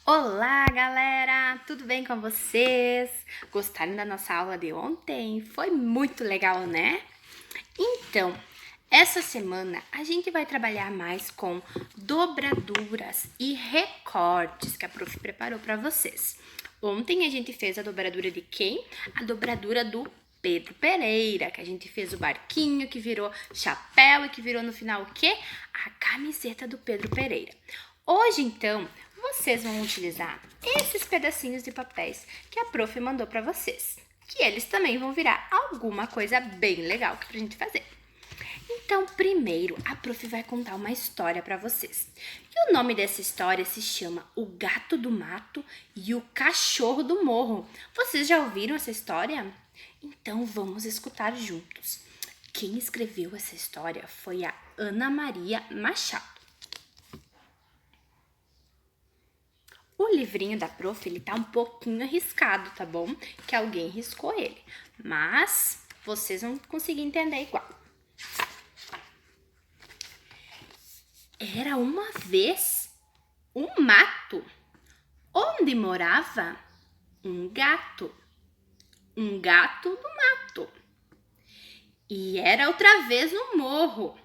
Olá, galera! Tudo bem com vocês? Gostaram da nossa aula de ontem? Foi muito legal, né? Então, essa semana a gente vai trabalhar mais com dobraduras e recortes que a prof preparou para vocês. Ontem a gente fez a dobradura de quem? A dobradura do Pedro Pereira, que a gente fez o barquinho, que virou chapéu e que virou no final o quê? A camiseta do Pedro Pereira. Hoje, então, vocês vão utilizar esses pedacinhos de papéis que a prof mandou para vocês, que eles também vão virar alguma coisa bem legal pra gente fazer. Então, primeiro, a prof vai contar uma história para vocês. E o nome dessa história se chama O Gato do Mato e o Cachorro do Morro. Vocês já ouviram essa história? Então, vamos escutar juntos. Quem escreveu essa história foi a Ana Maria Machado. O livrinho da prof, ele tá um pouquinho arriscado, tá bom? Que alguém riscou ele. Mas vocês vão conseguir entender igual. Era uma vez um mato onde morava um gato do mato. E era outra vez um morro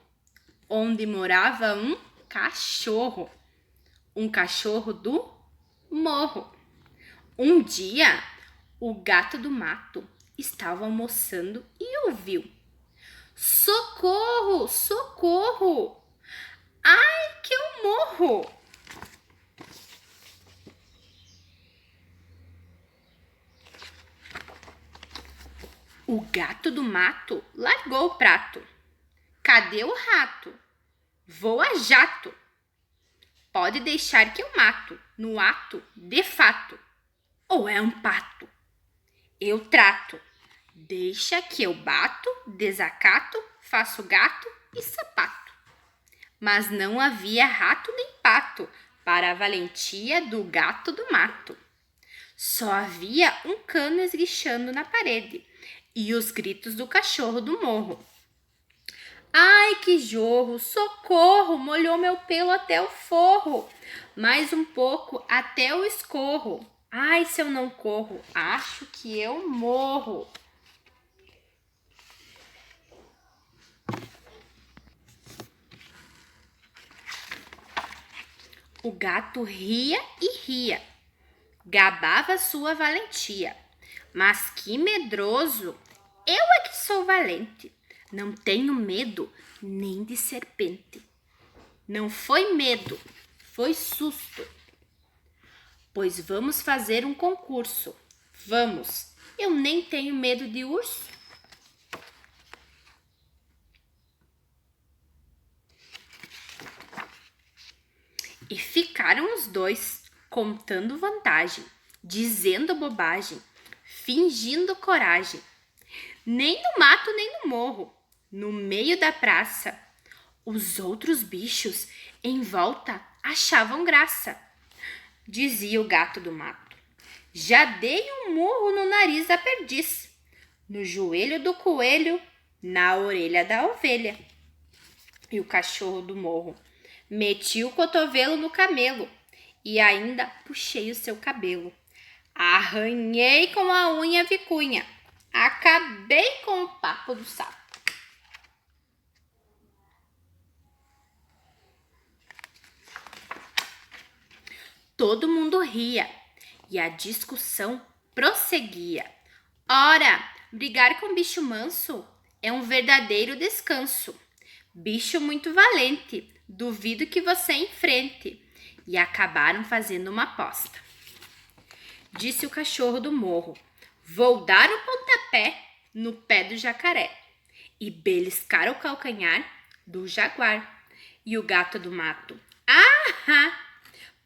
onde morava um cachorro do morro. Um dia, o gato do mato estava almoçando e ouviu: socorro, socorro! Ai, que eu morro! O gato do mato largou o prato. Cadê o rato? Vou a jato. Pode deixar que eu mato, no ato, de fato. Ou é um pato? Eu trato. Deixa que eu bato, desacato, faço gato e sapato. Mas não havia rato nem pato para a valentia do gato do mato. Só havia um cano esguichando na parede e os gritos do cachorro do morro. Ai, que jorro, socorro, molhou meu pelo até o forro. Mais um pouco até o escorro. Ai, se eu não corro, acho que eu morro. O gato ria e ria, gabava sua valentia. Mas que medroso, eu é que sou valente. Não tenho medo nem de serpente. Não foi medo, foi susto. Pois vamos fazer um concurso. Vamos, eu nem tenho medo de urso. E ficaram os dois contando vantagem, dizendo bobagem, fingindo coragem. Nem no mato, nem no morro, no meio da praça, os outros bichos em volta achavam graça. Dizia o gato do mato: já dei um murro no nariz da perdiz, no joelho do coelho, na orelha da ovelha. E o cachorro do morro: meti o cotovelo no camelo e ainda puxei o seu cabelo. Arranhei com a unha vicunha, acabei com o papo do sapo. Todo mundo ria e a discussão prosseguia. Ora, brigar com bicho manso é um verdadeiro descanso. Bicho muito valente, duvido que você enfrente. E acabaram fazendo uma aposta. Disse o cachorro do morro: vou dar um pontapé no pé do jacaré e beliscar o calcanhar do jaguar. E o gato do mato: ah,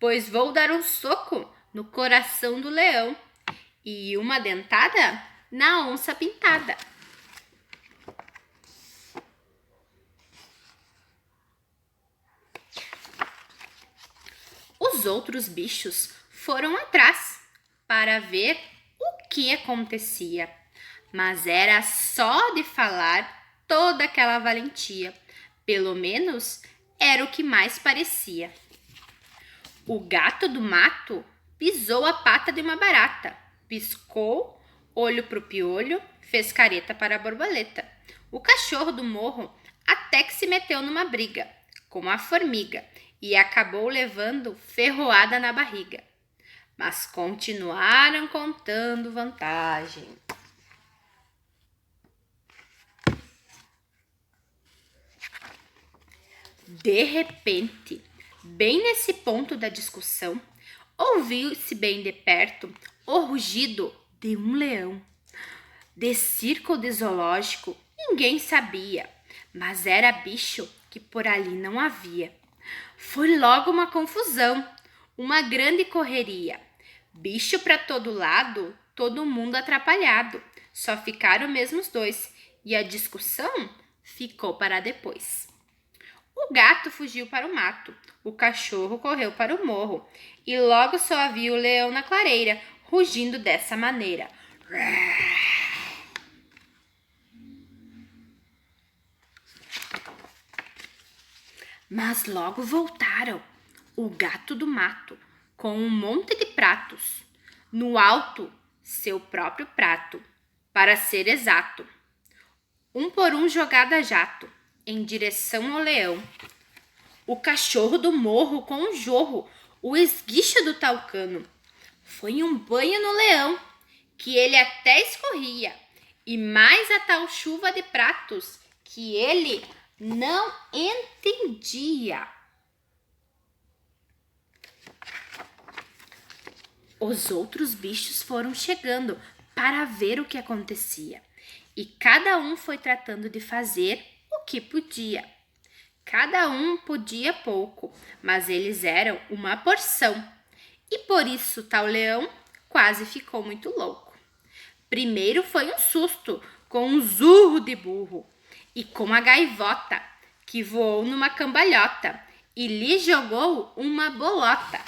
pois vou dar um soco no coração do leão e uma dentada na onça pintada. Os outros bichos foram atrás para ver o que acontecia, mas era só de falar toda aquela valentia. Pelo menos era o que mais parecia. O gato do mato pisou a pata de uma barata, piscou, olho pro piolho, fez careta para a borboleta. O cachorro do morro até que se meteu numa briga com a formiga e acabou levando ferroada na barriga. Mas continuaram contando vantagem. De repente, bem nesse ponto da discussão, ouviu-se bem de perto o rugido de um leão. De circo ou de zoológico, ninguém sabia, mas era bicho que por ali não havia. Foi logo uma confusão, uma grande correria. Bicho para todo lado, todo mundo atrapalhado. Só ficaram mesmo os dois e a discussão ficou para depois. O gato fugiu para o mato, o cachorro correu para o morro e logo só havia o leão na clareira, rugindo dessa maneira. Mas logo voltaram o gato do mato com um monte de pratos. No alto, seu próprio prato, para ser exato. Um por um jogado a jato, em direção ao leão. O cachorro do morro com um jorro, o esguicho do talcano. Foi um banho no leão, que ele até escorria, e mais a tal chuva de pratos, que ele não entendia. Os outros bichos foram chegando para ver o que acontecia, e cada um foi tratando de fazer o que podia. Cada um podia pouco, mas eles eram uma porção, e por isso tal leão quase ficou muito louco. Primeiro foi um susto, com um zurro de burro, e com a gaivota, que voou numa cambalhota e lhe jogou uma bolota.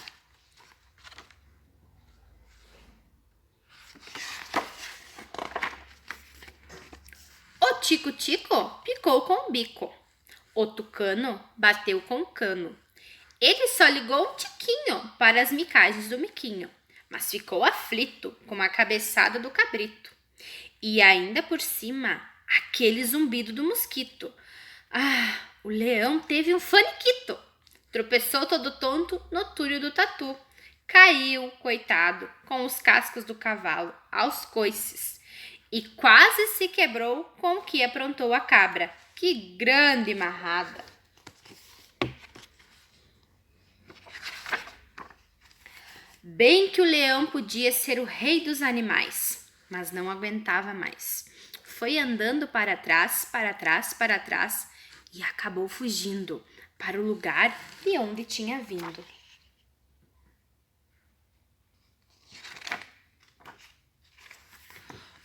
O tico-tico picou com o bico. O tucano bateu com o cano. Ele só ligou um tiquinho para as micagens do miquinho, mas ficou aflito com a cabeçada do cabrito. E ainda por cima, aquele zumbido do mosquito. Ah, o leão teve um faniquito. Tropeçou todo tonto no túnel do tatu. Caiu, coitado, com os cascos do cavalo, aos coices. E quase se quebrou com o que aprontou a cabra. Que grande marrada! Bem que o leão podia ser o rei dos animais, mas não aguentava mais. Foi andando para trás, para trás, para trás e acabou fugindo para o lugar de onde tinha vindo.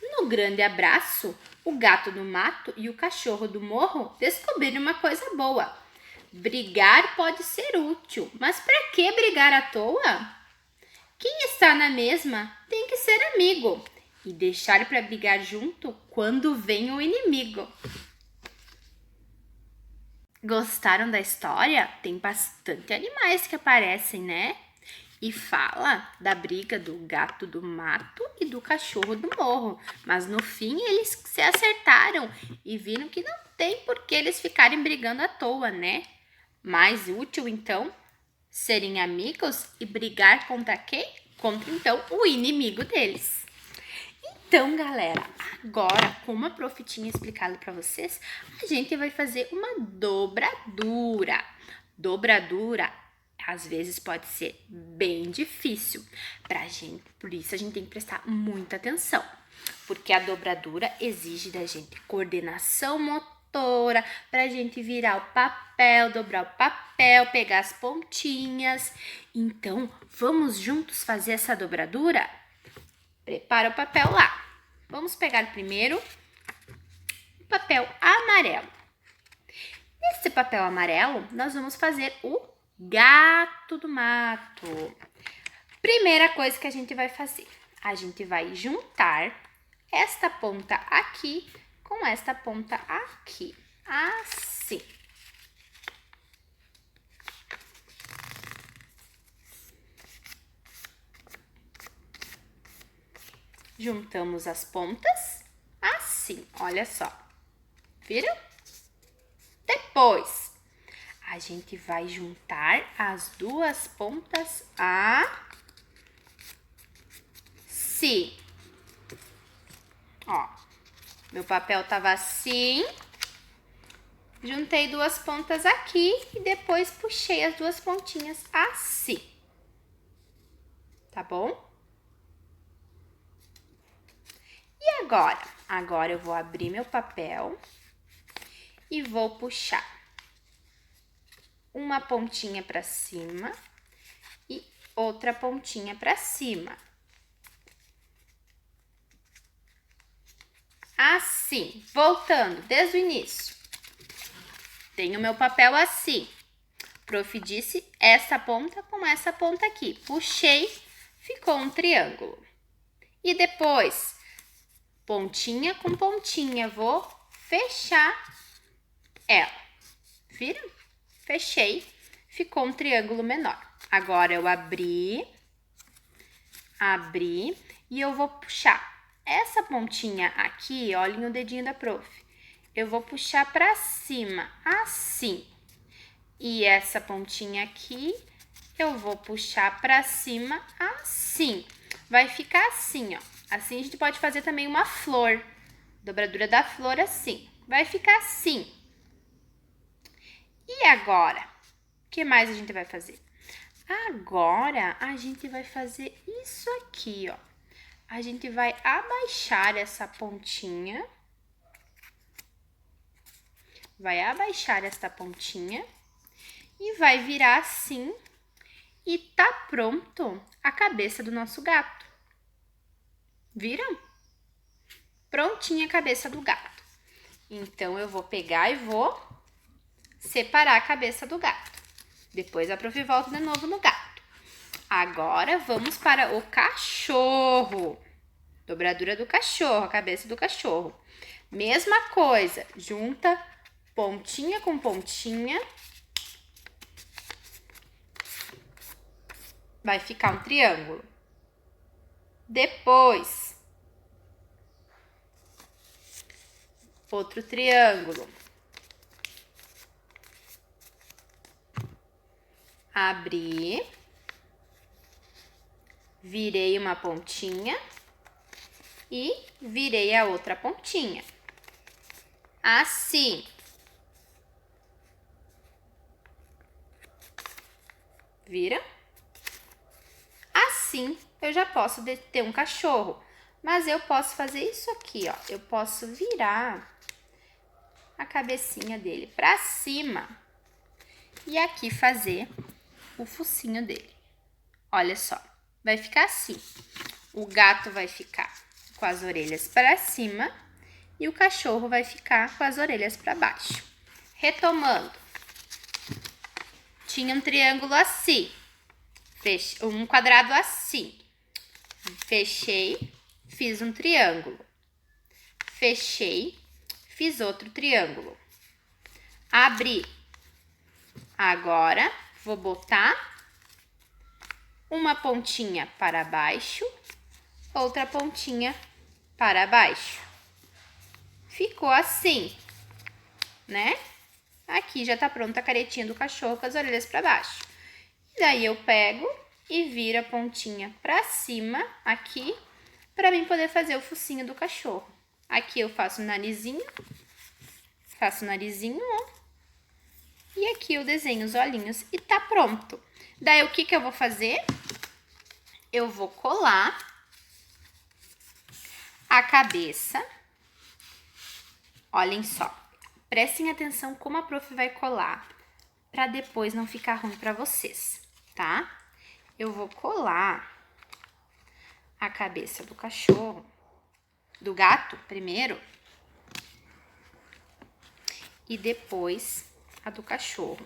No grande abraço, o gato do mato e o cachorro do morro descobriram uma coisa boa. Brigar pode ser útil, mas para que brigar à toa? Quem está na mesma tem que ser amigo e deixar para brigar junto quando vem o inimigo. Gostaram da história? Tem bastante animais que aparecem, né? E fala da briga do gato do mato e do cachorro do morro. Mas no fim eles se acertaram e viram que não tem por que eles ficarem brigando à toa, né? Mais útil, então, serem amigos e brigar contra quem? Contra, então, o inimigo deles. Então, galera, agora, como a prof tinha explicado para vocês, a gente vai fazer uma dobradura. Dobradura, às vezes, pode ser bem difícil pra gente, por isso a gente tem que prestar muita atenção, porque a dobradura exige da gente coordenação motora, pra gente virar o papel, dobrar o papel, pegar as pontinhas. Então, vamos juntos fazer essa dobradura? Prepara o papel lá. Vamos pegar primeiro o papel amarelo. Nesse papel amarelo, nós vamos fazer o gato do mato. Primeira coisa que a gente vai fazer, a gente vai juntar esta ponta aqui com esta ponta aqui, assim. Juntamos as pontas assim, olha só. Viram? Depois, a gente vai juntar as duas pontas assim. Ó, meu papel tava assim. Juntei duas pontas aqui e depois puxei as duas pontinhas assim. Tá bom? E agora? Agora eu vou abrir meu papel e vou puxar uma pontinha para cima e outra pontinha para cima. Assim, voltando desde o início. Tenho meu papel assim. Prof disse essa ponta com essa ponta aqui. Puxei, ficou um triângulo. E depois, pontinha com pontinha, vou fechar ela. Viram? Fechei, ficou um triângulo menor. Agora eu abri e eu vou puxar essa pontinha aqui, olhem o dedinho da prof. Eu vou puxar para cima, assim. E essa pontinha aqui, eu vou puxar para cima, assim. Vai ficar assim, ó. Assim a gente pode fazer também uma flor. Dobradura da flor assim. Vai ficar assim. E agora? O que mais a gente vai fazer? Agora, a gente vai fazer isso aqui, ó. A gente vai abaixar essa pontinha. Vai abaixar essa pontinha. E vai virar assim. E tá pronto a cabeça do nosso gato. Viram? Prontinha a cabeça do gato. Então, eu vou pegar e vou separar a cabeça do gato. Depois a prof volta de novo no gato. Agora, vamos para o cachorro. Dobradura do cachorro, a cabeça do cachorro. Mesma coisa, junta pontinha com pontinha. Vai ficar um triângulo. Depois, outro triângulo. Abri. Virei uma pontinha. E virei a outra pontinha. Assim. Viram? Assim, eu já posso ter um cachorro. Mas eu posso fazer isso aqui, ó. Eu posso virar a cabecinha dele para cima. E aqui fazer o focinho dele. Olha só, vai ficar assim. O gato vai ficar com as orelhas para cima e o cachorro vai ficar com as orelhas para baixo. Retomando. Tinha um triângulo assim. Um quadrado assim. Fechei, fiz um triângulo. Fechei, fiz outro triângulo. Abri. Agora, vou botar uma pontinha para baixo, outra pontinha para baixo. Ficou assim, né? Aqui já tá pronta a caretinha do cachorro com as orelhas para baixo. Daí eu pego e viro a pontinha para cima aqui, para mim poder fazer o focinho do cachorro. Aqui eu faço o narizinho, ó. E aqui eu desenho os olhinhos e tá pronto. Daí o que eu vou fazer? Eu vou colar a cabeça. Olhem só. Prestem atenção como a prof vai colar, para depois não ficar ruim para vocês, tá? Eu vou colar a cabeça do cachorro, do gato primeiro, e depois a do cachorro.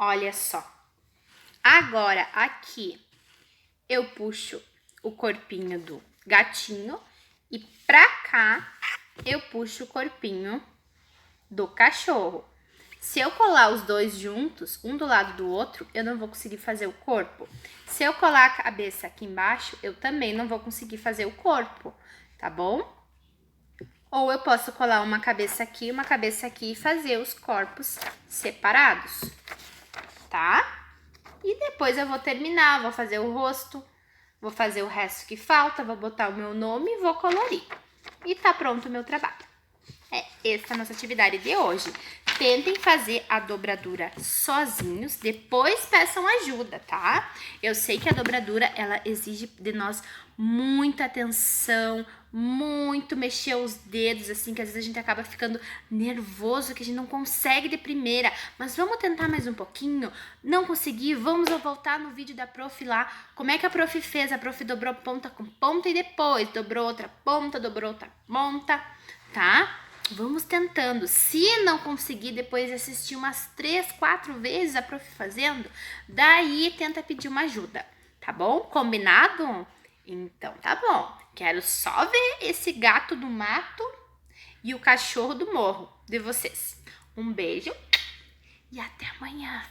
Olha só, Agora, aqui, eu puxo o corpinho do gatinho e pra cá, eu puxo o corpinho do cachorro. Se eu colar os dois juntos, um do lado do outro, eu não vou conseguir fazer o corpo. Se eu colar a cabeça aqui embaixo, eu também não vou conseguir fazer o corpo, tá bom? Ou eu posso colar uma cabeça aqui e fazer os corpos separados, tá? E depois eu vou terminar, vou fazer o rosto, vou fazer o resto que falta, vou botar o meu nome e vou colorir. E tá pronto o meu trabalho. Essa é a nossa atividade de hoje. Tentem fazer a dobradura sozinhos, depois peçam ajuda, tá? Eu sei que a dobradura, ela exige de nós muita atenção, muito mexer os dedos, assim, que às vezes a gente acaba ficando nervoso, que a gente não consegue de primeira. Mas vamos tentar mais um pouquinho? Não conseguir? Vamos voltar no vídeo da prof lá. Como é que a prof fez? A prof dobrou ponta com ponta e depois dobrou outra ponta, tá? Vamos tentando. Se não conseguir, depois de assistir umas 3, 4 vezes a prof fazendo, daí tenta pedir uma ajuda, tá bom? Combinado? Então tá bom. Quero só ver esse gato do mato e o cachorro do morro de vocês. Um beijo e até amanhã.